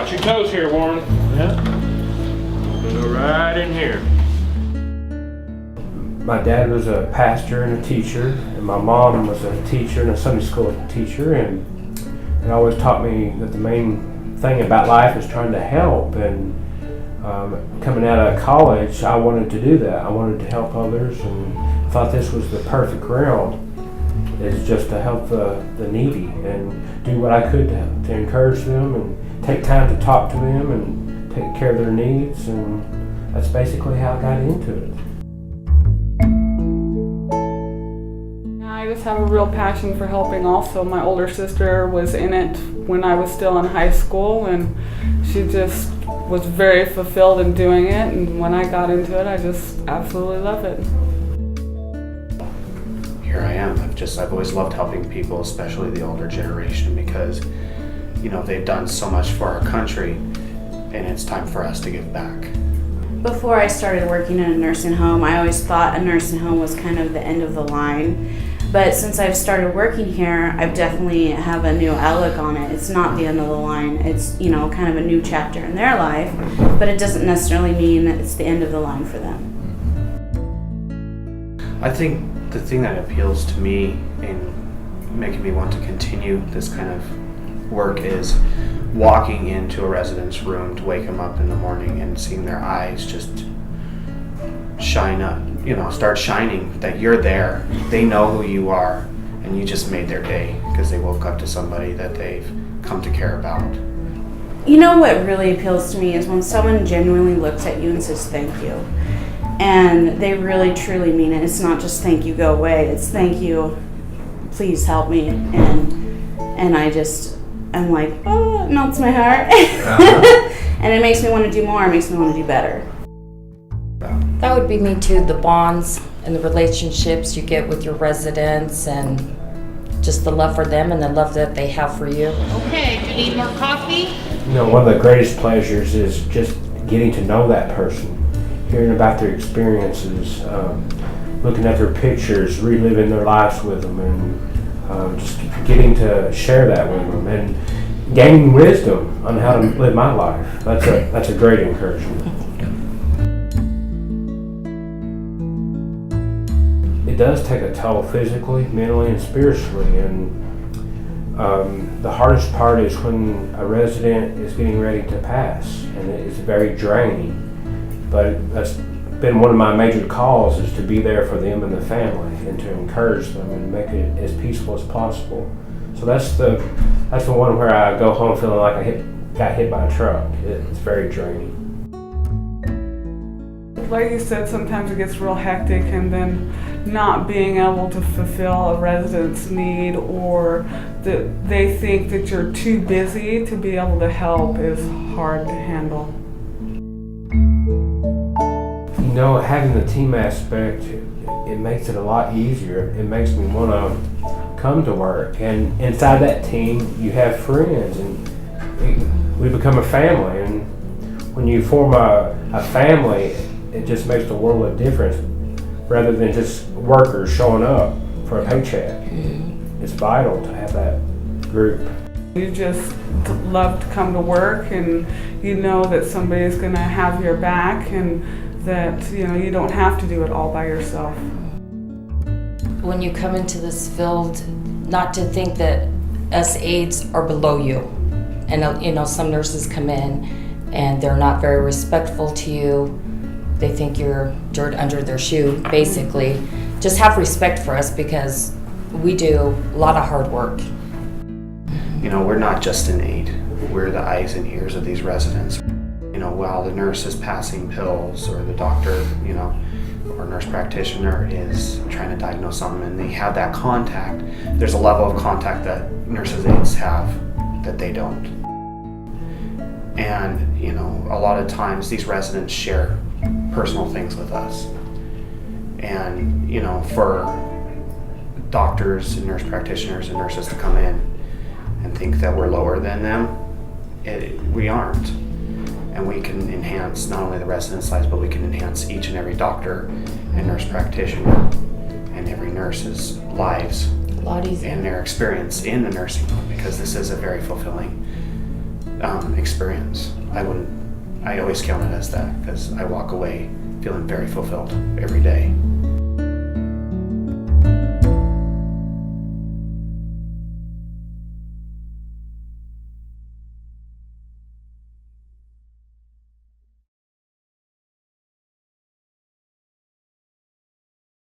Watch your toes here, Warren. Yeah. Go right in here. My dad was a pastor and a teacher, and my mom was a teacher and a Sunday school teacher, and it always taught me that the main thing about life is trying to help. And coming out of college, I wanted to do that. I wanted to help others, and I thought this was the perfect realm. Is just to help the needy and do what I could to encourage them and take time to talk to them and take care of their needs, and that's basically how I got into it. I just have a real passion for helping also. My older sister was in it when I was still in high school, and she just was very fulfilled in doing it, and when I got into it, I just absolutely love it. Here I am. I've always loved helping people, especially the older generation, because they've done so much for our country, and it's time for us to give back. Before I started working in a nursing home, I always thought a nursing home was kind of the end of the line. But since I've started working here, I've definitely have a new outlook on it. It's not the end of the line. It's, kind of a new chapter in their life, but it doesn't necessarily mean that it's the end of the line for them. I think the thing that appeals to me and making me want to continue this kind of work is walking into a resident's room to wake them up in the morning and seeing their eyes just shine up, start shining, that you're there. They know who you are, and you just made their day because they woke up to somebody that they've come to care about. What really appeals to me is when someone genuinely looks at you and says thank you. And they really truly mean it. It's not just thank you, go away. It's thank you, please help me. And I'm like, oh, it melts my heart. And it makes me want to do more. It makes me want to do better. That would be me too. The bonds and the relationships you get with your residents, and just the love for them and the love that they have for you. Okay, do you need more coffee? One of the greatest pleasures is just getting to know that person, hearing about their experiences, looking at their pictures, reliving their lives with them, and just getting to share that with them and gaining wisdom on how to live my life. That's a great encouragement. It does take a toll physically, mentally, and spiritually, and the hardest part is when a resident is getting ready to pass, and it's very draining. But that's been one of my major calls, is to be there for them and the family and to encourage them and make it as peaceful as possible. So that's the one where I go home feeling like I got hit by a truck. It's very draining. Like you said, sometimes it gets real hectic, and then not being able to fulfill a resident's need, or that they think that you're too busy to be able to help, is hard to handle. Having the team aspect, it makes it a lot easier. It makes me want to come to work. And inside that team, you have friends, and we become a family. And when you form a family, it just makes the world a difference, rather than just workers showing up for a paycheck. It's vital to have that group. You just love to come to work, and you know that somebody's going to have your back, and that you don't have to do it all by yourself. When you come into this field, not to think that us aides are below you. And some nurses come in and they're not very respectful to you. They think you're dirt under their shoe, basically. Just have respect for us, because we do a lot of hard work. We're not just an aide. We're the eyes and ears of these residents. While the nurse is passing pills, or the doctor, or nurse practitioner is trying to diagnose something, and they have that contact, there's a level of contact that nurses aides have that they don't. And, a lot of times these residents share personal things with us. And, for doctors and nurse practitioners and nurses to come in and think that we're lower than them, we aren't. And we can enhance not only the residents' lives, but we can enhance each and every doctor and nurse practitioner and every nurse's lives A lot easier. and their experience in the nursing home, because this is a very fulfilling experience. I always count it as that because I walk away feeling very fulfilled every day.